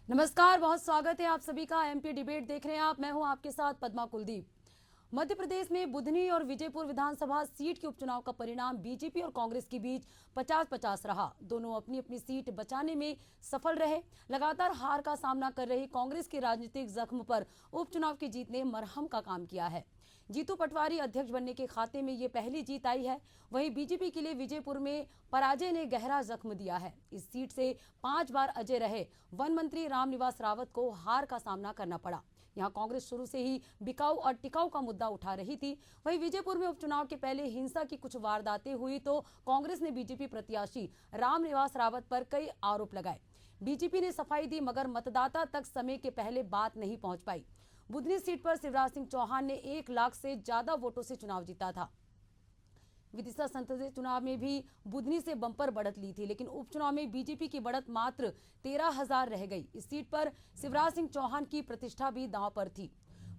नमस्कार, बहुत स्वागत है आप सभी का। एमपी डिबेट देख रहे हैं आप। मैं हूं आपके साथ पद्मा कुलदीप। मध्य प्रदेश में बुधनी और विजयपुर विधानसभा सीट के उपचुनाव का परिणाम बीजेपी और कांग्रेस के बीच 50-50 रहा। दोनों अपनी अपनी सीट बचाने में सफल रहे। लगातार हार का सामना कर रही कांग्रेस के राजनीतिक जख्म पर उपचुनाव की जीत ने मरहम का काम किया है। जीतू पटवारी अध्यक्ष बनने के खाते में ये पहली जीत आई है। वहीं बीजेपी के लिए विजयपुर में पराजय ने गहरा जख्म दिया है। इस सीट से 5 बार अजय रहे वन मंत्री रामनिवास रावत को हार का सामना करना पड़ा। यहाँ कांग्रेस शुरू से ही बिकाऊ और टिकाऊ का मुद्दा उठा रही थी। वहीं विजयपुर में उपचुनाव के पहले हिंसा की कुछ वारदातें हुई तो कांग्रेस ने बीजेपी प्रत्याशी रामनिवास रावत पर कई आरोप लगाए। बीजेपी ने सफाई दी, मगर मतदाता तक समय के पहले बात नहीं पहुंच पाई। बुधनी सीट पर शिवराज सिंह चौहान ने 1 लाख से ज्यादा वोटों से चुनाव जीता था। विदिशा संसदीय चुनाव में भी बुधनी से बंपर बढ़त ली थी, लेकिन उपचुनाव में बीजेपी की बढ़त मात्र 13,000 रह गई। इस सीट पर शिवराज सिंह चौहान की प्रतिष्ठा भी दांव पर थी।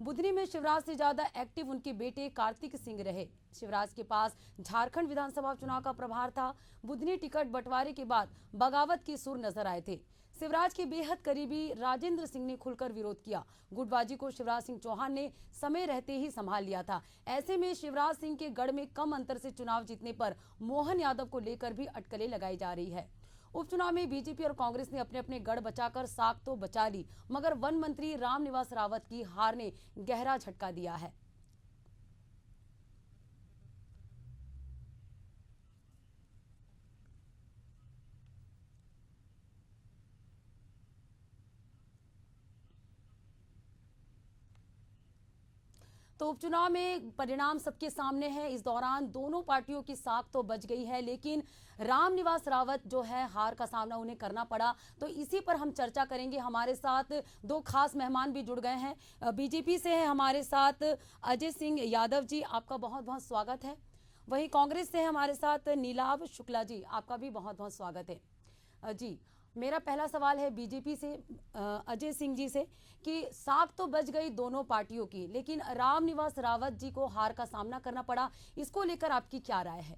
बुधनी में शिवराज से ज्यादा एक्टिव उनके बेटे कार्तिक सिंह रहे। शिवराज के पास झारखंड विधानसभा चुनाव का प्रभार था। बुधनी टिकट बंटवारे के बाद बगावत की सुर नजर आए थे। शिवराज के बेहद करीबी राजेंद्र सिंह ने खुलकर विरोध किया। गुटबाजी को शिवराज सिंह चौहान ने समय रहते ही संभाल लिया था। ऐसे में शिवराज सिंह के गढ़ में कम अंतर से चुनाव जीतने पर मोहन यादव को लेकर भी अटकलें लगाई जा रही है। उपचुनाव में बीजेपी और कांग्रेस ने अपने अपने गढ़ बचाकर साख तो बचा ली, मगर वन मंत्री रामनिवास रावत की हार ने गहरा झटका दिया है। तो उपचुनाव में परिणाम सबके सामने है। इस दौरान दोनों पार्टियों की साख तो बच गई है, लेकिन रामनिवास रावत जो है, हार का सामना उन्हें करना पड़ा। तो इसी पर हम चर्चा करेंगे। हमारे साथ 2 खास मेहमान भी जुड़ गए हैं। बीजेपी से है हमारे साथ अजय सिंह यादव जी, आपका बहुत बहुत स्वागत है। वहीं कांग्रेस से है हमारे साथ नीलाभ शुक्ला जी, आपका भी बहुत बहुत स्वागत है। जी, मेरा पहला सवाल है बीजेपी से अजय सिंह जी से कि साख तो बच गई दोनों पार्टियों की, लेकिन रामनिवास रावत जी को हार का सामना करना पड़ा। इसको लेकर आपकी क्या राय है?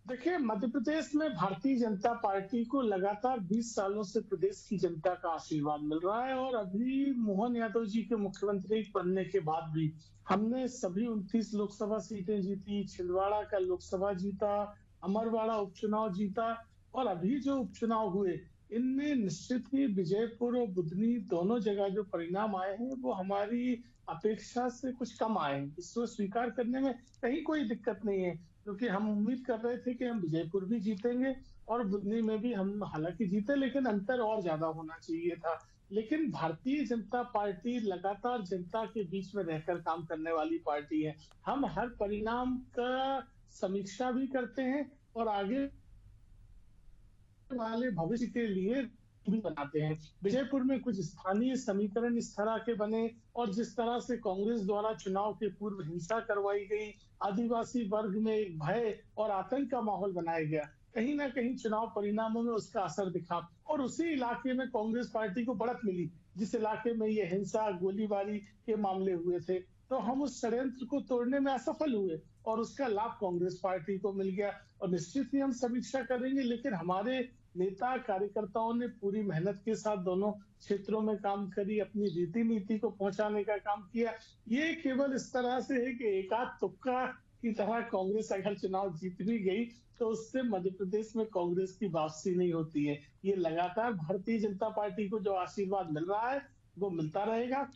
देखिए, मध्य प्रदेश में भारतीय जनता पार्टी को लगातार 20 सालों से प्रदेश की जनता का आशीर्वाद मिल रहा है और अभी मोहन यादव जी के मुख्यमंत्री बनने के बाद भी हमने सभी 29 लोकसभा सीटें जीती, छिंदवाड़ा का लोकसभा जीता, अमरवाड़ा उपचुनाव जीता और अभी जो उपचुनाव हुए इनमें निश्चित ही विजयपुर और बुधनी दोनों जगह जो परिणाम आए हैं वो हमारी अपेक्षा से कुछ कम आए हैं। इसको स्वीकार करने में कहीं कोई दिक्कत नहीं है, क्योंकि हम उम्मीद कर रहे थे कि हम विजयपुर भी जीतेंगे और बुधनी में भी हम हालांकि जीते, लेकिन अंतर और ज्यादा होना चाहिए था। लेकिन भारतीय जनता पार्टी लगातार जनता के बीच में रहकर काम करने वाली पार्टी है। हम हर परिणाम का समीक्षा भी करते हैं और आगे वाले भविष्य के लिए भी बनाते हैं। विजयपुर में कुछ स्थानीय समीकरण इस तरह के बने और जिस तरह से कांग्रेस द्वारा चुनाव के पूर्व हिंसा करवाई गई, आदिवासी वर्ग में एक भय और आतंक का माहौल बनाया गया, कहीं ना कहीं चुनाव परिणामों में उसका असर दिखा और उसी इलाके में कांग्रेस पार्टी को बढ़त मिली जिस इलाके में ये हिंसा गोलीबारी के मामले हुए थे। तो हम उस षड्यंत्र को तोड़ने में असफल हुए और उसका लाभ कांग्रेस पार्टी को मिल गया। और निश्चित ही हम समीक्षा करेंगे, लेकिन हमारे नेता कार्यकर्ताओं ने पूरी मेहनत के साथ दोनों क्षेत्रों में काम करी, अपनी रीति नीति को पहुंचाने का काम किया। ये केवल इस तरह से है कि एकाध तुक्का की तरह कांग्रेस अगर चुनाव जीत भी गई तो उससे मध्य प्रदेश में कांग्रेस की वापसी नहीं होती है। ये लगातार भारतीय जनता पार्टी को जो आशीर्वाद मिल रहा है वो मिलता रहेगा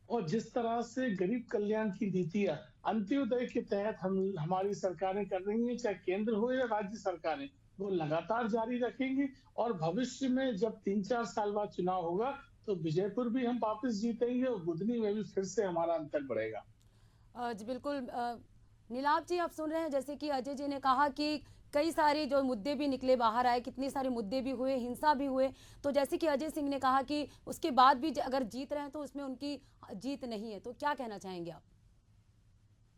और जिस तरह से गरीब कल्याण की नीतियां अंत्योदय के तहत हम हमारी सरकारें कर रही हैं, चाहे केंद्र हो या राज्य सरकारें, वो लगातार जारी रखेंगी। और भविष्य में जब 3-4 साल बाद चुनाव होगा तो विजयपुर भी हम वापस जीतेंगे और बुधनी में भी फिर से हमारा अंतर बढ़ेगा। जी बिल्कुल। नीलाभ जी, आप सुन रहे हैं जैसे कि अजय जी ने कहा कि कई सारे जो मुद्दे भी निकले बाहर आए, कितने सारे मुद्दे भी हुए, हिंसा भी हुए। तो जैसे कि अजय सिंह ने कहा कि उसके बाद भी अगर जीत रहे हैं तो उसमें उनकी जीत नहीं है, तो क्या कहना चाहेंगे आप?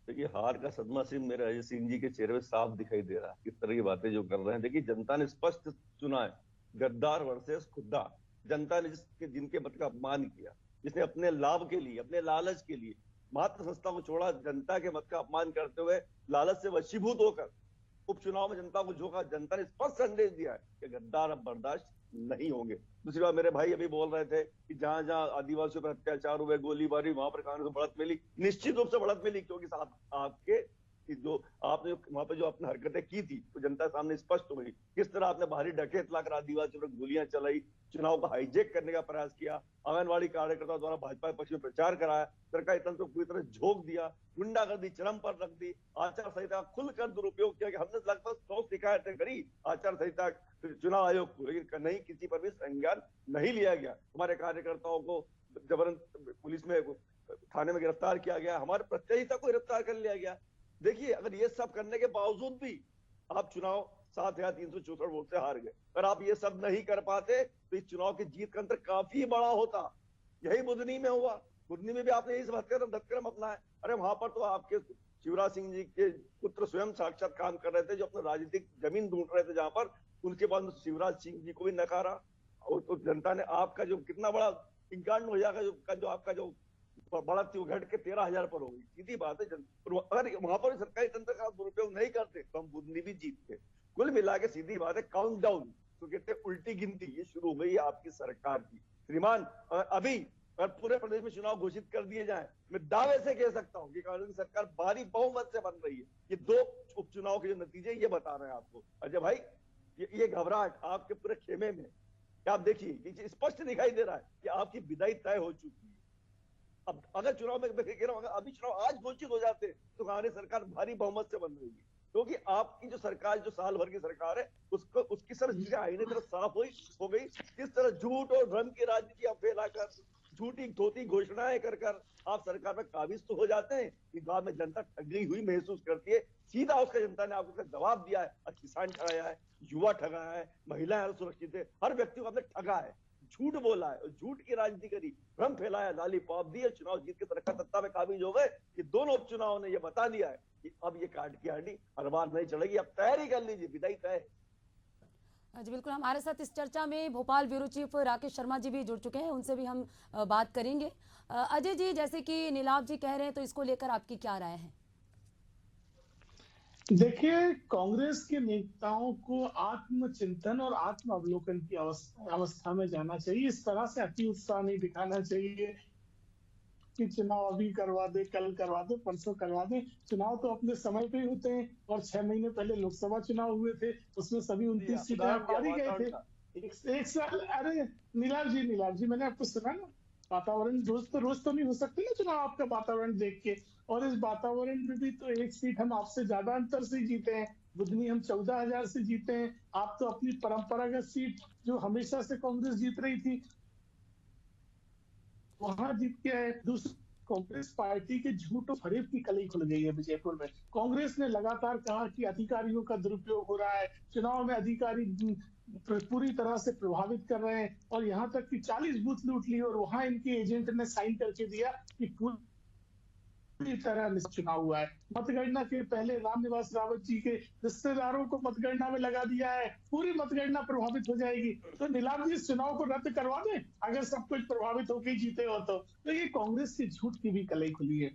देखिए, हार का सदमा सिंह मेरे अजय सिंह जी के चेहरे पे साफ दिखाई दे रहा है। किस तरह की बातें जो कर रहे हैं। देखिए, जनता ने स्पष्ट चुना है, गद्दार वर्सेस खुद्दार। जनता ने जिनके मत का अपमान किया, जिसने अपने लाभ के लिए, अपने लालच के लिए मात्र संस्था को छोड़ा, जनता के मत का अपमान करते हुए लालच से वशीभूत होकर उपचुनाव में जनता को झोंका, जनता ने स्पष्ट संदेश दिया है कि गद्दार अब बर्दाश्त नहीं होंगे। दूसरी बात, मेरे भाई अभी बोल रहे थे कि जहां जहां आदिवासियों पर अत्याचार हुए, गोलीबारी, वहां पर कांग्रेस को बढ़त मिली। निश्चित रूप से बढ़त मिली, क्योंकि आपके जो आपने वहां पे जो अपनी हरकतें की थी वो जनता सामने स्पष्ट हो गई। किस तरह आपने भारी डकैत लाकर आदिवासियों पर गोलियां चलाई, चुनाव को हाईजेक करने का प्रयास किया, आंगनबाड़ी कार्यकर्ताओं द्वारा भाजपा के पक्ष में प्रचार कराया, सरकारी तंत्र को पूरी तरह झोंक दिया, गुंडागर्दी चरम पर रख दी, आचार संहिता का खुलकर दुरुपयोग किया। कि हमने लगभग 100 शिकायतें करी आचार संहिता चुनाव आयोग को, लेकिन नहीं, किसी पर भी संज्ञान नहीं लिया गया। हमारे कार्यकर्ताओं को जबरन पुलिस में थाने में गिरफ्तार किया गया, हमारे प्रत्याशी को गिरफ्तार कर लिया गया। देखिए, अगर ये सब करने के बावजूद भी आप चुनाव 7,364 वोट से हार गए, अगर आप ये सब नहीं कर पाते तो इस चुनाव की जीत का अंतर काफी बड़ा होता। यही बुधनी में हुआ, बुधनी में भी आपने यही सब हथकर्म अपनाया। अरे वहां पर तो आपके शिवराज सिंह जी के पुत्र स्वयं साक्षात काम कर रहे थे, जो अपने राजनीतिक जमीन ढूंढ रहे थे, जहां पर उनके बाद शिवराज सिंह जी को भी नकारा। और तो जनता ने आपका जो कितना बड़ा 51 हजार जो आपका जो बढ़त थी वो घट के 13,000 पर हो गई। सीधी बात है, अगर वहां पर सरकारी तंत्र का दुरुपयोग नहीं करते तो हम बुधनी भी जीतते। कुल मिला के सीधी बात है, काउंट डाउन तो कहते उल्टी गिनती ये शुरू हो गई आपकी सरकार की। श्रीमान, अगर पूरे प्रदेश में चुनाव घोषित कर दिए जाए, मैं दावे से कह सकता हूं कि कांग्रेस की सरकार भारी बहुमत से बन रही है। ये 2 उपचुनाव के जो नतीजे ये बता रहे हैं आपको। अजय भाई, ये घबराहट आपके पूरे खेमे में, आप देखिए स्पष्ट दिखाई दे रहा है कि आपकी विदाई तय हो चुकी है। अब अगर चुनाव में मैं कह रहा हूं, अभी चुनाव आज घोषित हो जाते तो कांग्रेस सरकार भारी बहुमत से बन रही है। क्योंकि आपकी जो सरकार, जो साल भर की सरकार है, उसकी सर आईने तरह साफ हो गई। किस तरह झूठ और भ्रम की राजनीति आप फैलाकर, झूठी धोती घोषणाएं कर आप सरकार में काबिज तो हो जाते हैं, कि बाद में जनता ठगी हुई महसूस करती है। सीधा उसका जनता ने आपको जवाब दिया है। किसान ठगाया है, युवा ठगाया है, महिलाएं असुरक्षित है, हर व्यक्ति को आपने ठगा है, झूठ बोला है, झूठ की राजनीति करी, भ्रम फैलाया, लॉलीपॉप दिए, चुनाव जीत के सरकार सत्ता में काबिज हो गए। ये दोनों उपचुनाव ने ये बता दिया है कि अब ये काट की हांडी हर बार नहीं चलेगी। अब तैयारी कर लीजिए, विदाई तय है। जी बिल्कुल, हमारे साथ इस चर्चा में भोपाल ब्यूरो चीफ राकेश शर्मा जी भी जुड़ चुके हैं, उनसे भी हम बात करेंगे। अजय जी, जैसे कि नीलाभ जी कह रहे हैं, तो इसको लेकर आपकी क्या राय है? देखिए, कांग्रेस के नेताओं को आत्मचिंतन और आत्म अवलोकन की अवस्था में जाना चाहिए। इस तरह से अति उत्साह नहीं दिखाना चाहिए कि चुनाव अभी करवा दे, कल करवा दे, परसों करवा दे। चुनाव तो अपने समय पे ही होते हैं, और 6 महीने पहले लोकसभा चुनाव हुए थे, उसमें सभी 29 सीटें आप हार ही गए थे। एक साल, अरे नीलाभ जी, मैंने आपको सुना ना, वातावरण रोज तो नहीं हो सकते ना चुनाव आपका वातावरण देख के। और इस वातावरण में भी तो एक सीट हम आपसे ज्यादा अंतर से जीते हैं। बुधनी हम 14,000 से जीते हैं। आप तो अपनी परंपरागत सीट जो हमेशा से कांग्रेस जीत रही थी वहां जीत के आए। दूसरी, कांग्रेस पार्टी के झूठ और फरेब की कली खुल गई है विजयपुर में। कांग्रेस ने लगातार कहा कि अधिकारियों का दुरुपयोग हो रहा है, चुनाव में अधिकारी पूरी तरह से प्रभावित कर रहे हैं, और यहाँ तक कि 40 बूथ लूट लिए, और वहां इनके एजेंट ने साइन करके दिया कि पूरी तरह चुनाव हुआ है। मतगणना के पहले रामनिवास रावत जी के रिश्तेदारों को मतगणना में लगा दिया है, पूरी मतगणना प्रभावित हो जाएगी। तो नीलाम जी, इस चुनाव को रद्द करवा दें अगर सब कुछ प्रभावित होकर जीते हो तो ये कांग्रेस की झूठ की भी कलई खुली है।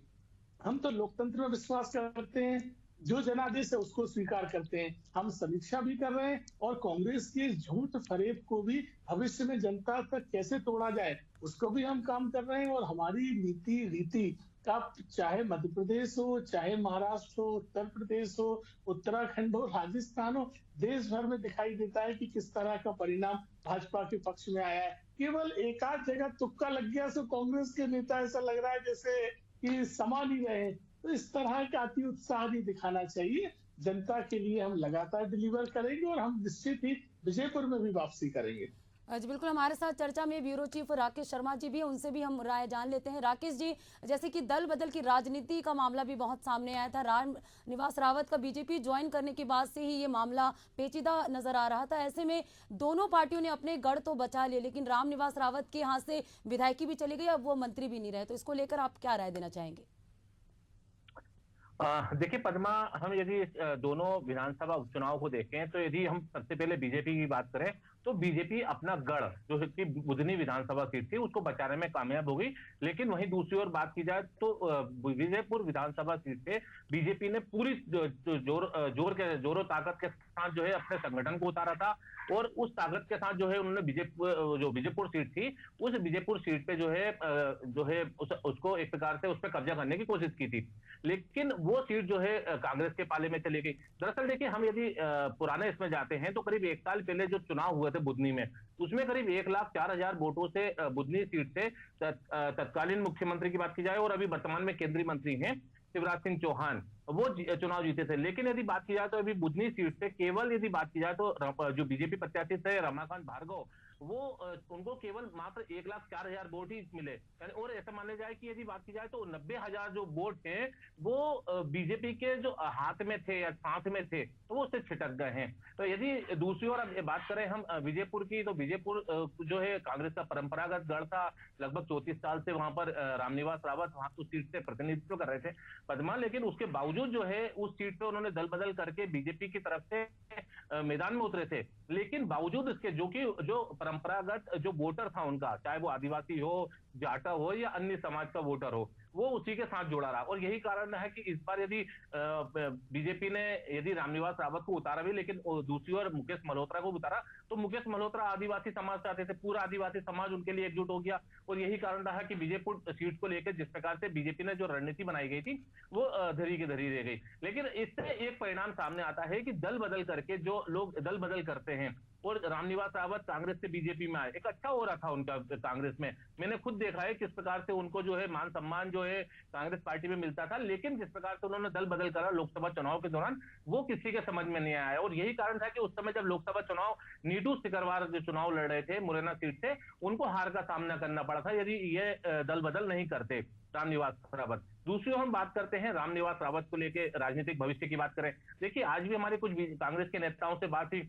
हम तो लोकतंत्र में विश्वास करते हैं, जो जनादेश है उसको स्वीकार करते हैं। हम समीक्षा भी कर रहे हैं, और कांग्रेस के झूठ फरेब को भी भविष्य में जनता तक कैसे तोड़ा जाए उसको भी हम काम कर रहे हैं। और हमारी नीति रीति का, चाहे मध्य प्रदेश हो, चाहे महाराष्ट्र हो, उत्तर प्रदेश हो, उत्तराखंड हो, राजस्थान हो, देश भर में दिखाई देता है कि किस तरह का परिणाम भाजपा के पक्ष में आया है। केवल एक आध जगह तुक्का लग गया तो कांग्रेस के नेता ऐसा लग रहा है जैसे कि समा नहीं रहे। तो इस तरह का अति उत्साह नहीं दिखाना चाहिए। जनता के लिए हम लगातार डिलीवर करेंगे, और हम निश्चित ही विजयपुर में भी वापसी करेंगे। जी बिल्कुल, हमारे साथ चर्चा में ब्यूरो चीफ राकेश शर्मा जी भी हैं, उनसे भी हम राय जान लेते हैं। राकेश जी, जैसे कि दल बदल की राजनीति का मामला भी बहुत सामने आया था, रामनिवास रावत का बीजेपी ज्वाइन करने के बाद से ही ये मामला पेचीदा नजर आ रहा था। ऐसे में दोनों पार्टियों ने अपने गढ़ तो बचा लिए, लेकिन रामनिवास रावत के यहाँ से विधायकी भी चली गई, अब वो मंत्री भी नहीं रहे। तो इसको लेकर आप क्या राय देना चाहेंगे? देखिए पद्मा, हम यदि दोनों विधानसभा उपचुनाव को देखें तो यदि हम सबसे पहले बीजेपी की बात करें तो बीजेपी अपना गढ़ जो है कि बुधनी विधानसभा सीट थी उसको बचाने में कामयाब हो गई। लेकिन वहीं दूसरी ओर बात की जाए तो विजयपुर विधानसभा सीट पे बीजेपी ने पूरी जोरों ताकत के साथ जो है अपने संगठन को उतारा था, और उस ताकत के साथ जो है उन्होंने विजयपुर सीट थी, उस विजयपुर सीट पे जो है उसको एक प्रकार से उस पर कब्जा करने की कोशिश की थी। लेकिन वो सीट जो है कांग्रेस के पाले में चली गई। दरअसल देखिए, हम यदि पुराने इसमें जाते हैं तो करीब 1 साल पहले जो चुनाव हुए थे बुधनी में, उसमें करीब 1,04,000 वोटों से बुधनी सीट से तत्कालीन मुख्यमंत्री की बात की जाए और अभी वर्तमान में केंद्रीय मंत्री हैं शिवराज सिंह चौहान, वो चुनाव जीते थे। लेकिन यदि बात की जाए तो अभी बुधनी सीट से केवल यदि बात की जाए तो जो बीजेपी प्रत्याशी थे रमाकांत भार्गव, वो उनको केवल मात्र 1,04,000 वोट ही मिले। और ऐसा माना जाए कि यदि बात की जाए तो 90,000 जो वोट हैं वो बीजेपी के जो हाथ में थे या साथ में थे तो वो उससे छिटक गए हैं। तो यदि दूसरी ओर अब बात करें हम विजयपुर की, तो विजयपुर जो है कांग्रेस का परंपरागत गढ़ था। लगभग 34 साल से वहां पर रामनिवास रावत वहां उस सीट से प्रतिनिधित्व कर रहे थे पद्मा, लेकिन उसके बावजूद जो है उस सीट पे उन्होंने दल बदल करके बीजेपी की तरफ से मैदान में उतरे थे। लेकिन बावजूद इसके जो परंपरागत जो वोटर था उनका, चाहे वो आदिवासी हो, जाटा हो या अन्य समाज का वोटर हो, वो उसी के साथ जुड़ा रहा। और यही कारण है कि इस बार यदि बीजेपी ने यदि रामनिवास रावत को उतारा भी, लेकिन दूसरी ओर मुकेश मल्होत्रा को उतारा, तो मुकेश मल्होत्रा आदिवासी समाज से आते थे, पूरा आदिवासी समाज उनके लिए एकजुट हो गया। और यही कारण रहा कि विजयपुर सीट को लेकर जिस प्रकार से बीजेपी ने जो रणनीति बनाई गई थी वो धरी की धरी रह गई। लेकिन इससे एक परिणाम सामने आता है कि दल बदल करके जो लोग दल बदल करते हैं, और रामनिवास रावत कांग्रेस से बीजेपी में आए, एक अच्छा हो रहा था उनका कांग्रेस में। मैंने खुद देखा है किस प्रकार से उनको जो है मान सम्मान जो है कांग्रेस पार्टी में मिलता था, लेकिन जिस प्रकार से उन्होंने दल बदल करा लोकसभा चुनाव के दौरान, वो किसी के समझ में नहीं आया। और यही कारण था कि उस समय जब लोकसभा चुनाव नीटू सिकरवार जो चुनाव लड़ रहे थे मुरैना सीट से, उनको हार का सामना करना पड़ा था यदि ये दल बदल नहीं करते रामनिवास रावत। दूसरी ओर हम बात करते हैं रामनिवास रावत को लेकर राजनीतिक भविष्य की बात करें। देखिए, आज भी हमारे कुछ कांग्रेस के नेताओं से बात हुई,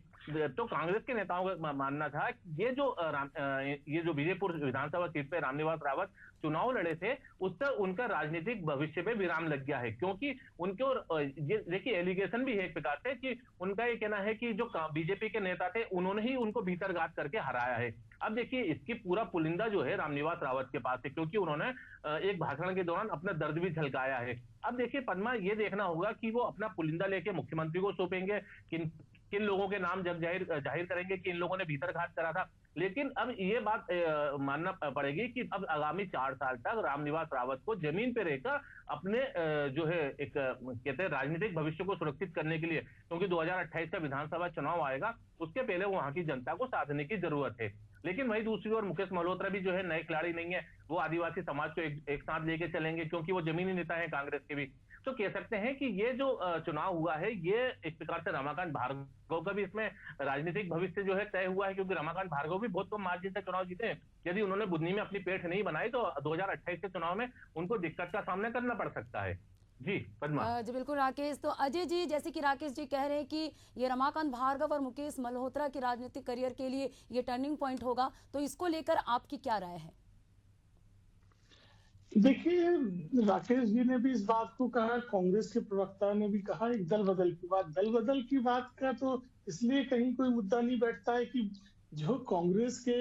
तो कांग्रेस के नेताओं का मानना था कि ये जो विजयपुर विधानसभा सीट पे रामनिवास रावत चुनाव लड़े थे, उससे उनका राजनीतिक भविष्य पे विराम लग गया है। क्योंकि उनके और देखिए एलिगेशन भी है एक प्रकार से कि उनका ये कहना है कि जो बीजेपी के नेता थे उन्होंने ही उनको भीतरघात करके हराया है। अब देखिए, इसकी पूरा पुलिंदा जो है रामनिवास रावत के पास है, क्योंकि उन्होंने एक भाषण के दौरान अपना दर्द भी झलकाया है। अब देखिए पद्मा, ये देखना होगा कि वो अपना पुलिंदा लेके मुख्यमंत्री को सौंपेंगे, किन लोगों के नाम जब जाहिर करेंगे कि इन लोगों ने भीतरघात करा था। लेकिन अब ये बात मानना पड़ेगी कि अब आगामी 4 साल तक रामनिवास रावत को जमीन पे रहकर अपने जो है एक कहते हैं राजनीतिक भविष्य को सुरक्षित करने के लिए, क्योंकि 2028 का विधानसभा चुनाव आएगा, उसके पहले वहां की जनता को साधने की जरूरत है। लेकिन वही दूसरी ओर मुकेश मल्होत्रा भी जो है नए खिलाड़ी नहीं है, वो आदिवासी समाज को एक साथ लेके चलेंगे, क्योंकि वो जमीनी नेता है कांग्रेस के भी। तो कह सकते हैं कि ये जो चुनाव हुआ है, ये एक प्रकार से रमाकांत भार्गव का भी इसमें राजनीतिक भविष्य जो है तय हुआ है, क्योंकि रमाकांत भार्गव भी बहुत कम मार्जिन से चुनाव जीते हैं। यदि उन्होंने बुधनी में अपनी पेठ नहीं बनाई तो 2028 के चुनाव में उनको दिक्कत का सामना करना पड़ सकता है। जी पद्मा। जी बिल्कुल राकेश। तो अजय जी, जैसे कि राकेश जी कह रहे हैं कि ये रमाकांत भार्गव और मुकेश मल्होत्रा के राजनीतिक करियर के लिए ये टर्निंग पॉइंट होगा, तो इसको लेकर आपकी क्या राय है? देखिए, राकेश जी ने भी इस बात को कहा, कांग्रेस के प्रवक्ता ने भी कहा, एक दल बदल की बात। दल बदल की बात का तो इसलिए कहीं कोई मुद्दा नहीं बैठता है कि जो कांग्रेस के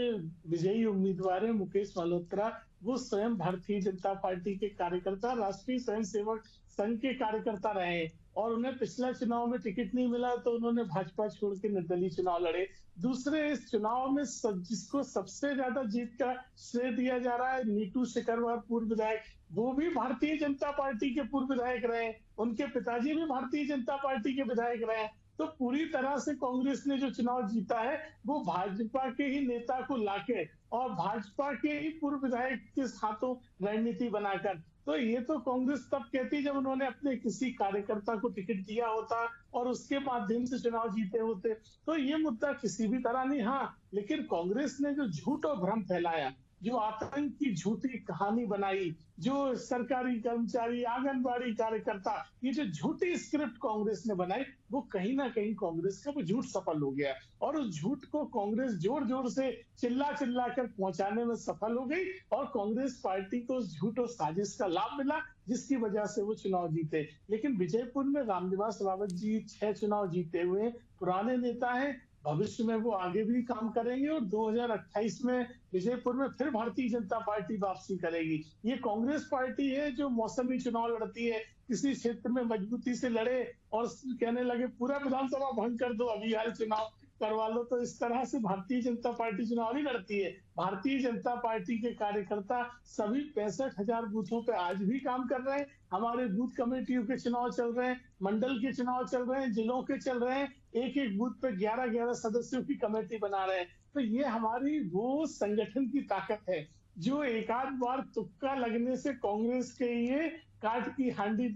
विजयी उम्मीदवार है मुकेश मल्होत्रा, वो स्वयं भारतीय जनता पार्टी के कार्यकर्ता, राष्ट्रीय स्वयंसेवक संघ के कार्यकर्ता रहे, और उन्हें पिछला चुनाव में टिकट नहीं मिला तो उन्होंने भाजपा छोड़ के निर्दलीय चुनाव लड़े। दूसरे, इस चुनाव में जिसको सबसे ज्यादा जीत का श्रेय दिया जा रहा है, नीटू सिकरवार पूर्व विधायक, वो भी भारतीय जनता पार्टी के पूर्व विधायक रहे, उनके पिताजी भी भारतीय जनता पार्टी के विधायक रहे। तो पूरी तरह से कांग्रेस ने जो चुनाव जीता है वो भाजपा के ही नेता को लाके और भाजपा के ही पूर्व विधायक के हाथों रणनीति बनाकर। तो ये तो कांग्रेस तब कहती जब उन्होंने अपने किसी कार्यकर्ता को टिकट दिया होता और उसके माध्यम से चुनाव जीते होते। तो ये मुद्दा किसी भी तरह नहीं। हाँ, लेकिन कांग्रेस ने जो झूठ और भ्रम फैलाया, जो आतंक की झूठी कहानी बनाई, जो सरकारी कर्मचारी, आंगनबाड़ी कार्यकर्ता, ये जो झूठी स्क्रिप्ट कांग्रेस ने बनाई, वो कहीं ना कहीं कांग्रेस का वो झूठ सफल हो गया। और उस झूठ को कांग्रेस जोर जोर से चिल्ला चिल्ला कर पहुंचाने में सफल हो गई, और कांग्रेस पार्टी को उस झूठ और साजिश का लाभ मिला, जिसकी वजह से वो चुनाव जीते। लेकिन विजयपुर में रामनिवास रावत जी 6 चुनाव जीते हुए पुराने नेता हैं, भविष्य में वो आगे भी काम करेंगे और 2028 में विजयपुर में फिर भारतीय जनता पार्टी वापसी करेगी। ये कांग्रेस पार्टी है जो मौसमी चुनाव लड़ती है, किसी क्षेत्र में मजबूती से लड़े और कहने लगे पूरा विधानसभा भंग कर दो, अभी हाल चुनाव करवा लो। तो इस तरह से भारतीय जनता पार्टी चुनाव नहीं लड़ती है। भारतीय जनता पार्टी के कार्यकर्ता सभी 65,000 बूथों पे आज भी काम कर रहे हैं। हमारे बूथ कमेटियों के चुनाव चल रहे हैं, मंडल के चुनाव चल रहे हैं, जिलों के चल रहे हैं, एक एक बूथ पे 11-11 सदस्यों की कमेटी बना रहे हैं। तो ये हमारी वो संगठन की ताकत है जो एक आध बार तुक्का लगने से कांग्रेस के ये काट की हांडी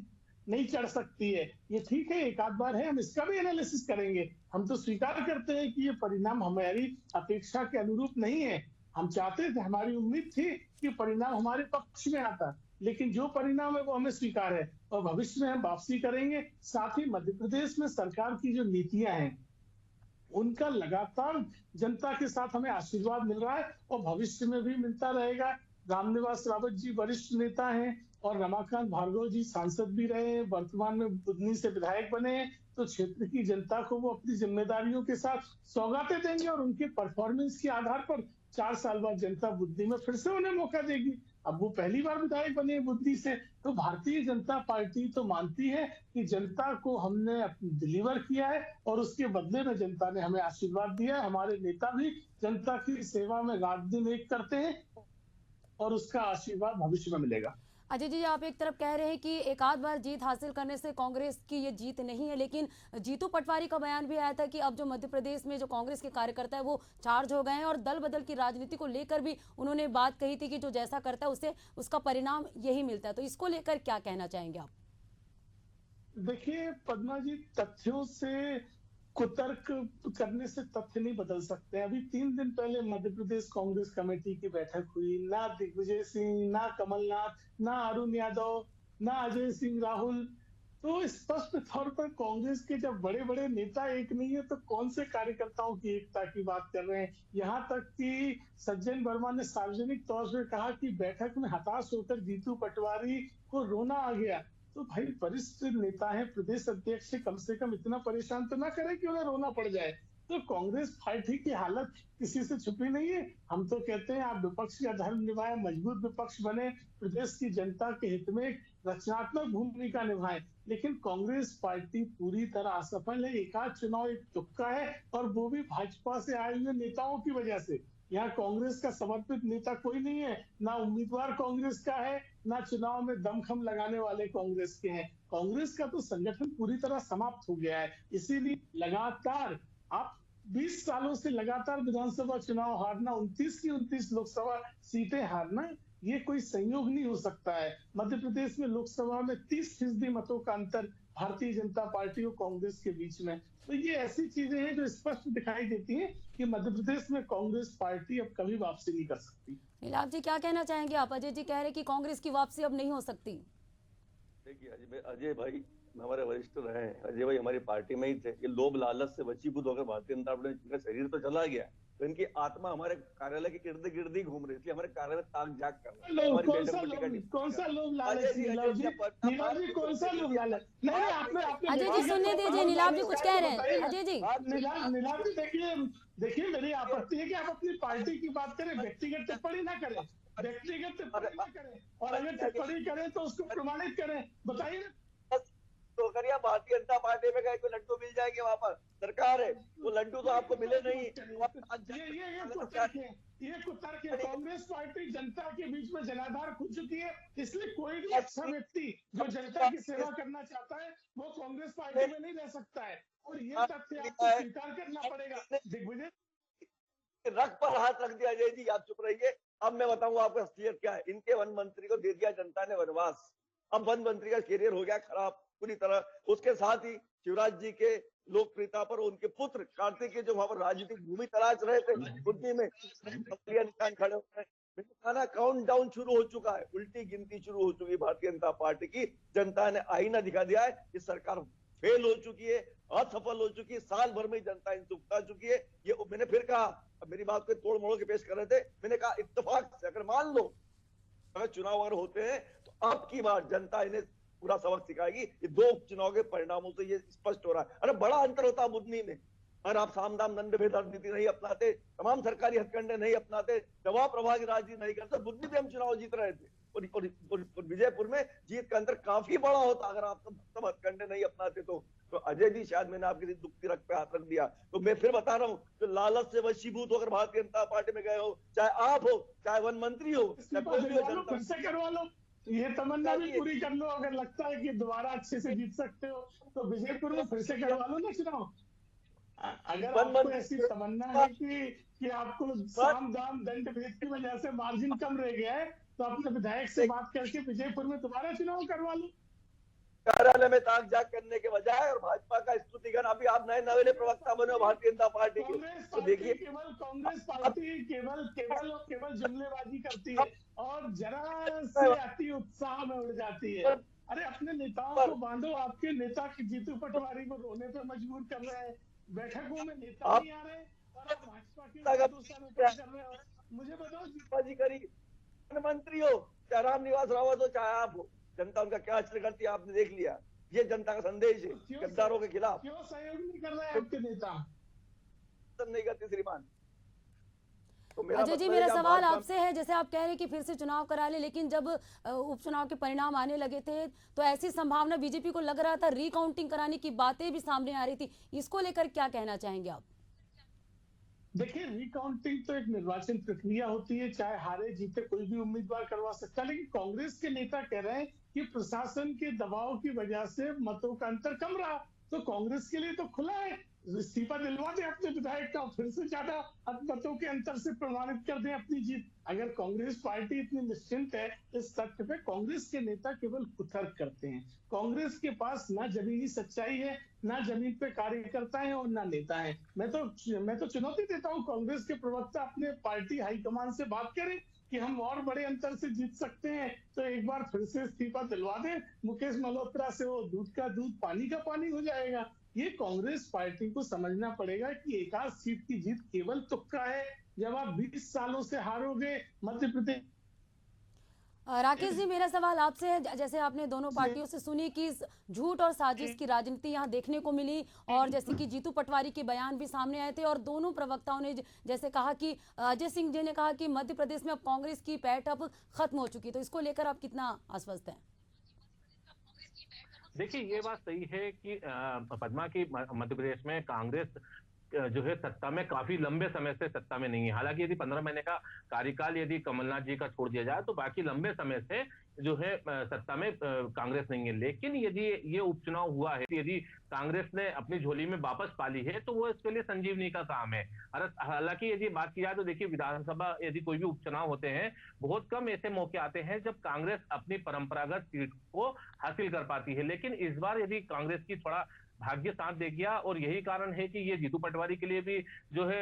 नहीं चढ़ सकती है। ये ठीक है, एक आध बार है, हम इसका भी एनालिसिस करेंगे। हम तो स्वीकार करते हैं कि ये परिणाम हमारी अपेक्षा के अनुरूप नहीं है। हम चाहते थे, हमारी उम्मीद थी कि परिणाम हमारे पक्ष में आता, लेकिन जो परिणाम है वो हमें स्वीकार है और भविष्य में हम वापसी करेंगे। साथ ही मध्य प्रदेश में सरकार की जो नीतियां हैं उनका लगातार जनता के साथ हमें आशीर्वाद मिल रहा है और भविष्य में भी मिलता रहेगा। रामनिवास रावत जी वरिष्ठ नेता हैं और रमाकांत भार्गव जी सांसद भी रहे हैं, वर्तमान में बुधनी से विधायक बने हैं। तो क्षेत्र की जनता को वो अपनी जिम्मेदारियों के साथ सौगातें देंगे और उनके परफॉर्मेंस के आधार पर 4 साल बाद जनता बुद्धि में फिर से उन्हें मौका देगी। अब वो पहली बार विधायक बने बुद्धि से। तो भारतीय जनता पार्टी तो मानती है कि जनता को हमने डिलीवर किया है और उसके बदले में जनता ने हमें आशीर्वाद दिया है। हमारे नेता भी जनता की सेवा में रात दिन एक करते हैं और उसका आशीर्वाद भविष्य में मिलेगा। अजय जी, आप एक तरफ कह रहे हैं कि एक आध बार जीत हासिल करने से कांग्रेस की ये जीत नहीं है, लेकिन जीतू पटवारी का बयान भी आया था कि अब जो मध्य प्रदेश में जो कांग्रेस के कार्यकर्ता है वो चार्ज हो गए हैं और दल बदल की राजनीति को लेकर भी उन्होंने बात कही थी कि जो जैसा करता है उसे उसका परिणाम यही मिलता है। तो इसको लेकर क्या कहना चाहेंगे आप? देखिए पद्मा जी, तथ्यों से कुतर्क करने से तथ्य नहीं बदल सकते। अभी 3 दिन पहले मध्य प्रदेश कांग्रेस कमेटी की बैठक हुई। ना दिग्विजय सिंह, ना कमलनाथ, ना अरुण यादव, ना अजय सिंह राहुल। तो स्पष्ट तौर पर कांग्रेस के जब बड़े बड़े नेता एक नहीं है तो कौन से कार्यकर्ताओं की एकता की बात कर रहे हैं। यहाँ तक कि सज्जन वर्मा ने सार्वजनिक तौर से कहा कि बैठक में हताश होकर जीतू पटवारी को रोना आ गया। तो भाई वरिष्ठ नेता है, प्रदेश अध्यक्ष से कम इतना परेशान तो ना करे कि उन्हें रोना पड़ जाए। तो कांग्रेस पार्टी की हालत किसी से छुपी नहीं है। हम तो कहते हैं आप विपक्ष का धर्म निभाएं, मजबूत विपक्ष बने, प्रदेश की जनता के हित में एक रचनात्मक भूमिका निभाएं। लेकिन कांग्रेस पार्टी पूरी तरह असफल है। एक आध चुनाव एक तुक्का है और वो भी भाजपा से आए हुए नेताओं की वजह से। यहाँ कांग्रेस का समर्पित नेता कोई नहीं है, ना उम्मीदवार कांग्रेस का है, ना चुनाव में दमखम लगाने वाले कांग्रेस के हैं। कांग्रेस का तो संगठन पूरी तरह समाप्त हो गया है। इसीलिए लगातार आप 20 सालों से लगातार विधानसभा चुनाव हारना, 29 की 29 लोकसभा सीटें हारना, ये कोई संयोग नहीं हो सकता है। मध्य प्रदेश में लोकसभा में 30% मतों का अंतर भारतीय जनता पार्टी और कांग्रेस के बीच में। तो ये ऐसी चीजें हैं जो स्पष्ट दिखाई देती हैं कि मध्य प्रदेश में कांग्रेस पार्टी अब कभी वापसी नहीं कर सकती। नीलाभ जी, क्या कहना चाहेंगे आप? अजय जी कह रहे हैं कि कांग्रेस की वापसी अब नहीं हो सकती। देखिए अजय भाई हमारे वरिष्ठ रहे हैं, अजय भाई हमारी पार्टी में ही थे। ये लोभ लालच से वशीभूत होकर भारतीय जनता पार्टी, इनका शरीर तो चला गया तो इनकी आत्मा हमारे कार्यालय के इर्द गिर्द ही घूम रही थी। हमारे कार्यालय में ताक झाक कर कौन सा लोभ लालच? नीलाभ जी कौन सा लोभ लालच? नहीं, आपने अजय जी सुनने दीजिए, नीलाभ जी कुछ कह रहे हैं। अजय जी नीलाभ जी देखिए मेरी आपत्ति है कि आप अपनी पार्टी की बात करें, व्यक्तिगत टिप्पणी ना करें, व्यक्तिगत टिप्पणी ना करें, और अगर टिप्पणी करें तो उसको प्रमाणित करें। बताइए तो करिए, भारतीय जनता पार्टी में गए कोई लड्डू मिल जाएंगे, वहां पर सरकार है, वो लड्डू तो आपको मिले नहीं। ये कुतर्क है। कांग्रेस पार्टी जनता के बीच में जनाधार खुल चुकी है, इसलिए कोई भी अच्छा व्यक्ति जो जनता की सेवा करना चाहता है वो कांग्रेस पार्टी में नहीं रह सकता है, और ये तथ्य आपको स्वीकार करना पड़ेगा। दिग्विजय रख पर हाथ रख दिया। अजय जी आप चुप रहिए, अब मैं बताऊंगा आपका असलियत क्या है। इनके वन मंत्री को दे दिया जनता ने वनवास। अब वन मंत्री का करियर हो गया खराब पूरी तरह। उसके साथ ही शिवराज जी के लोकप्रियता पर उनके पुत्र कार्तिक के जो वहां पर राजनीतिक भूमि तलाश रहे थे बुद्धि में निशान खड़े हो गए। खाना काउंट डाउन शुरू हो चुका है, उल्टी गिनती शुरू हो चुकी है भारतीय जनता पार्टी की। जनता ने आईना दिखा दिया है कि सरकार फेल हो चुकी है, असफल हो चुकी है, साल भर में जनता इनसे उकता चुकी है। ये मैंने फिर कहा, अब मेरी बात को तोड़ मोड़ के पेश कर रहे थे, मैंने कहा इत्तेफाक से अगर मान लो अगर चुनाव अगर होते हैं तो अब की बार जनता इन्हें पूरा सबक सिखाएगी। ये 2 चुनाव के परिणामों से ये स्पष्ट हो रहा है। अरे बड़ा अंतर होता बुधनी में, अगर आप साम दाम दंड भेद राजनीति नहीं अपनाते, तमाम सरकारी हथकंडे नहीं अपनाते, दबाव प्रभाव की राजनीति नहीं करते, बुद्धि से हम चुनाव जीत रहे थे। और विजयपुर में जीत का अंतर काफी बड़ा होता अगर आप सब हथकंडे नहीं अपनाते तो अजय जी, शायद मैंने आपकी दुखती रख पे हाथ रख दिया, तो मैं फिर बता रहा हूँ, तो लालच से वशीभूत होकर भारतीय जनता पार्टी में गए हो, चाहे आप हो, चाहे वन मंत्री हो, चाहे कोई भी हो, जनता फिर से करवा लो, ये तमन्ना भी पूरी कर लो। अगर लगता है कि दोबारा अच्छे से जीत सकते हो तो विजयपुर में फिर से करवा लो ना चुनाव। अगर आपको ऐसी तमन्ना है कि आपको साम दाम दंड भेद की वजह से मार्जिन कम रह गया है, तो अपने विधायक से बात करके विजयपुर में दोबारा चुनाव करवा लो। कार्यालय में ताक झाक करने के बजाय, और भाजपा का स्तुतिगण, अभी आप नए नवेले प्रवक्ता बने हो भारतीय जनता पार्टी के, तो देखिए कांग्रेस पार्टी केवल जुमलेबाजी करती है और जरा से अति उत्साह में उड़ जाती है। अरे अपने नेताओं को बांधो, आपके नेता की जीतू पटवारी को रोने पे मजबूर कर रहे हैं, बैठकों में नेता नहीं आ रहे और आप भाजपा के कर रहे हो। मुझे बताओ जी, करी मंत्री हो, चाहे रामनिवास रावत हो, चाहे आप हो, जनता उनका क्या आचरण करती है आपने देख लिया। ये जनता का संदेश है गद्दारों के खिलाफ। क्यों सहयोग नहीं कर रहे हैं आपके नेता? नहीं करती श्रीमान। तो अजय जी, मेरा सवाल आपसे है, जैसे आप कह रहे हैं कि फिर से चुनाव करा ले, लेकिन जब उपचुनाव के परिणाम आने लगे थे तो ऐसी संभावना बीजेपी को लग रहा था, रिकाउंटिंग कराने की बातें भी सामने आ रही थी, इसको लेकर क्या कहना चाहेंगे आप? देखिए, रिकाउंटिंग तो एक निर्वाचन प्रक्रिया होती है, चाहे हारे जीते कोई भी उम्मीदवार करवा सकता है, लेकिन कांग्रेस के नेता कह रहे हैं कि प्रशासन के दबाव की वजह से मतों का अंतर कम रहा, तो कांग्रेस के लिए तो खुला है, इस्तीफा दिलवा दें अपने विधायक का, फिर से ज्यादा मतों के अंतर से प्रमाणित कर दें अपनी जीत। अगर कांग्रेस पार्टी इतनी निश्चिंत है इस तथ्य पे, कांग्रेस के नेता केवल कुतर्क करते हैं। कांग्रेस के पास ना जमीनी सच्चाई है, ना जमीन पे कार्यकर्ता है और ना नेता है। मैं तो चुनौती देता हूँ कांग्रेस के प्रवक्ता अपने पार्टी हाईकमान से बात करें कि हम और बड़े अंतर से जीत सकते हैं, तो एक बार फिर से इस्तीफा दिलवा दें मुकेश मल्होत्रा से, वो दूध का दूध पानी का पानी हो जाएगा। ये कांग्रेस पार्टी को समझना पड़ेगा कि एक आध सीट की जीत केवल तुक्का है। जब आप 20 सालों से हारोगे मध्य प्रदेश। राकेश जी, मेरा सवाल आपसे है, जैसे आपने दोनों पार्टियों से सुनी कि झूठ और साजिश की राजनीति यहाँ देखने को मिली, और जैसे कि जीतू पटवारी के बयान भी सामने आए थे, और दोनों प्रवक्ताओं ने जैसे कहा कि अजय सिंह जी ने कहा कि मध्य प्रदेश में अब कांग्रेस की पैठ अब खत्म हो चुकी, तो इसको लेकर आप कितना आश्वस्त हैं? देखिए, ये बात सही है कि पद्मा की मध्य प्रदेश में कांग्रेस जो है सत्ता में काफी लंबे समय से सत्ता में नहीं है। हालांकि यदि 15 महीने का कार्यकाल यदि कमलनाथ जी का छोड़ दिया जाए तो बाकी लंबे समय से जो है सत्ता में कांग्रेस नहीं है। लेकिन यदि ये उपचुनाव हुआ है, यदि कांग्रेस ने अपनी झोली में वापस पाली है, तो वो इसके लिए संजीवनी का काम है। हालांकि यदि बात की जाए तो देखिए, विधानसभा यदि कोई भी उपचुनाव होते हैं, बहुत कम ऐसे मौके आते हैं जब कांग्रेस अपनी परंपरागत सीट को हासिल कर पाती है। लेकिन इस बार यदि कांग्रेस की थोड़ा भाग्य साथ दे गया, और यही कारण है कि ये जीतू पटवारी के लिए भी जो है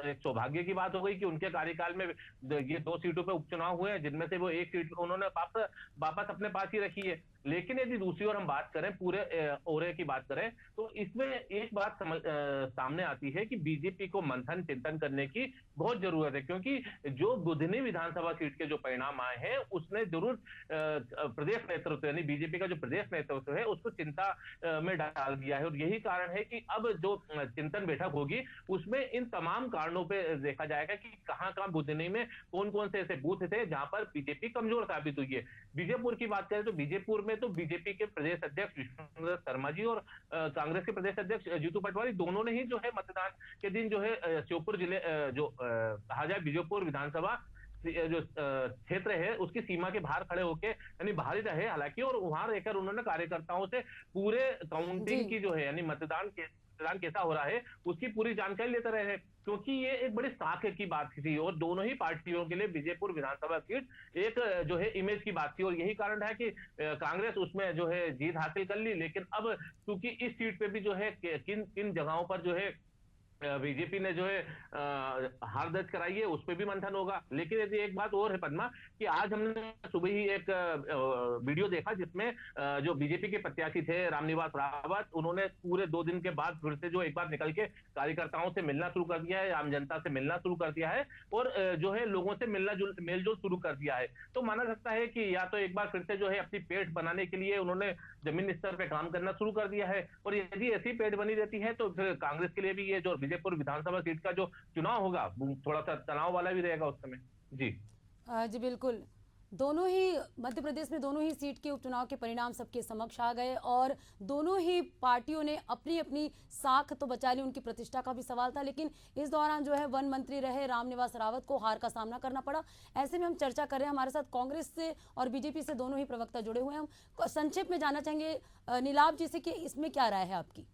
एक सौभाग्य की बात हो गई कि उनके कार्यकाल में ये 2 सीटों पे उपचुनाव हुए हैं, जिनमें से वो 1 सीट उन्होंने वापस अपने पास ही रखी है। लेकिन यदि दूसरी ओर हम बात करें, पूरे ओरे की बात करें, तो इसमें एक बात सामने आती है कि बीजेपी को मंथन चिंतन करने की बहुत जरूरत है, क्योंकि जो बुधनी विधानसभा सीट के जो परिणाम आए हैं उसने जरूर प्रदेश नेतृत्व यानी बीजेपी का जो प्रदेश नेतृत्व है उसको चिंता में डाल दिया है। और यही कारण है कि अब जो चिंतन बैठक होगी उसमें इन तमाम कारणों पे देखा जाएगा कि कहां बुधनी में कौन कौन से ऐसे बूथ थे जहां पर बीजेपी कमजोर साबित हुई है। बीजेपुर की बात करें तो बीजेपुर में तो बीजेपी के प्रदेश अध्यक्ष विष्णुदत्त शर्मा जी और कांग्रेस के प्रदेश अध्यक्ष जीतू पटवारी दोनों ने ही जो है मतदान के दिन जो है श्योपुर जिले जो कहा जाए बीजेपुर विधानसभा जो क्षेत्र है उसकी सीमा के बाहर खड़े होके यानी बाहर ही रहे हालांकि, और वहां रहकर उन्होंने कार्यकर्ताओं से पूरे काउंटिंग की जो है यानी मतदान कैसा हो रहा है उसकी पूरी जानकारी लेते रहे, क्योंकि ये एक बड़ी साख की बात थी और दोनों ही पार्टियों के लिए बीजेपुर विधानसभा सीट एक जो है इमेज की बात थी। और यही कारण है कि कांग्रेस उसमें जो है जीत हासिल कर ली। लेकिन अब क्योंकि इस सीट पे भी जो है किन किन जगहों पर जो है बीजेपी ने जो है हार दर्ज कराई है, उस पर भी मंथन होगा। लेकिन यदि एक बात और है पद्मा, कि आज हमने सुबह ही एक वीडियो देखा जिसमें जो बीजेपी के प्रत्याशी थे रामनिवास रावत, उन्होंने पूरे 2 दिन के बाद फिर से जो एक बार निकल के कार्यकर्ताओं से मिलना शुरू कर दिया है, आम जनता से मिलना शुरू कर दिया है और जो है लोगों से मेलजोल शुरू कर दिया है। तो माना सकता है कि या तो एक बार फिर से जो है अपनी पेठ बनाने के लिए उन्होंने जमीन स्तर पे काम करना शुरू कर दिया है, और यदि ऐसी पेठ बनी रहती है तो फिर कांग्रेस के लिए भी ये जो विजयपुर विधानसभा सीट का जो चुनाव होगा वो थोड़ा सा तनाव वाला भी रहेगा उस समय। जी जी बिल्कुल। दोनों ही मध्य प्रदेश में दोनों ही सीट के उपचुनाव के परिणाम सबके समक्ष आ गए और दोनों ही पार्टियों ने अपनी अपनी साख तो बचा ली, उनकी प्रतिष्ठा का भी सवाल था। लेकिन इस दौरान जो है वन मंत्री रहे रामनिवास रावत को हार का सामना करना पड़ा। ऐसे में हम चर्चा कर रहे हैं, हमारे साथ कांग्रेस से और बीजेपी से दोनों ही प्रवक्ता जुड़े हुए हैं। हम संक्षेप में जानना चाहेंगे नीलाभ जी से कि इसमें क्या राय है आपकी।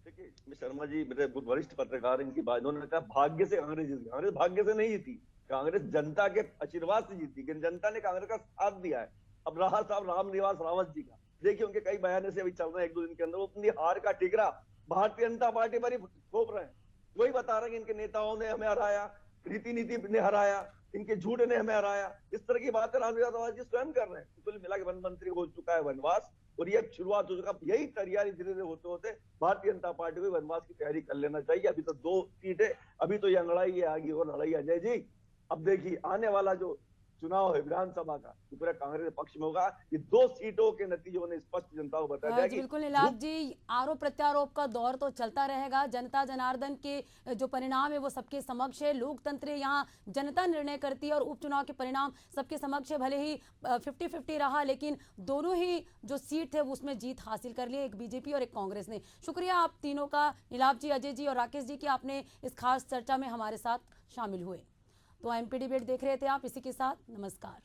देखिए शर्मा जी मेरे वरिष्ठ पत्रकार, इनकी बात, इन्होंने कहा भाग्य से कांग्रेस जीती। कांग्रेस भाग्य से नहीं जीती, कांग्रेस जनता के आशीर्वाद से जीती, कि जनता ने कांग्रेस का साथ दिया है। अब रहा साहब रामनिवास रावत जी का, देखिए उनके कई बयान से अभी चल रहे हैं 1-2 दिन के अंदर, वो अपनी हार का ठिकरा भारतीय जनता पार्टी पर ही थोप रहे हैं। वही बता रहे हैं कि इनके नेताओं ने हमें हराया, रीति नीति ने हराया, इनके झूठ ने हमें हराया। इस तरह की बातें रामनिवास रावत जी स्वयं कर रहे हैं। कुल मिला के वन मंत्री हो चुका है वनवास, और ये शुरुआत हो चुका। यही तैयारी धीरे धीरे होते होते भारतीय जनता पार्टी को वनवास की तैयारी कर लेना चाहिए। अभी तो 2 सीटें, अभी तो ये अंगड़ाई है, आगे और लड़ाई। अजय जी अब देखिए आने वाला जो चुनाव है विधानसभा का, तो पूरा कांग्रेस के पक्ष में होगा। ये 2 सीटों के नतीजों ने स्पष्ट जनता को बता दिया कि बिल्कुल नीलाभ जी, आरोप प्रत्यारोप का दौर तो चलता रहेगा। जनता जनार्दन के जो परिणाम है वो सबके समक्ष है। लोकतंत्र यहाँ जनता निर्णय करती है और उपचुनाव के परिणाम सबके समक्ष है। भले ही 50-50 रहा, लेकिन दोनों ही जो सीट थे उसमें जीत हासिल कर ली, एक बीजेपी और एक कांग्रेस ने। शुक्रिया आप तीनों का, नीलाभ जी, अजय जी और राकेश जी, कि आपने इस खास चर्चा में हमारे साथ शामिल हुए। तो एमपी डिबेट देख रहे थे आप, इसी के साथ नमस्कार।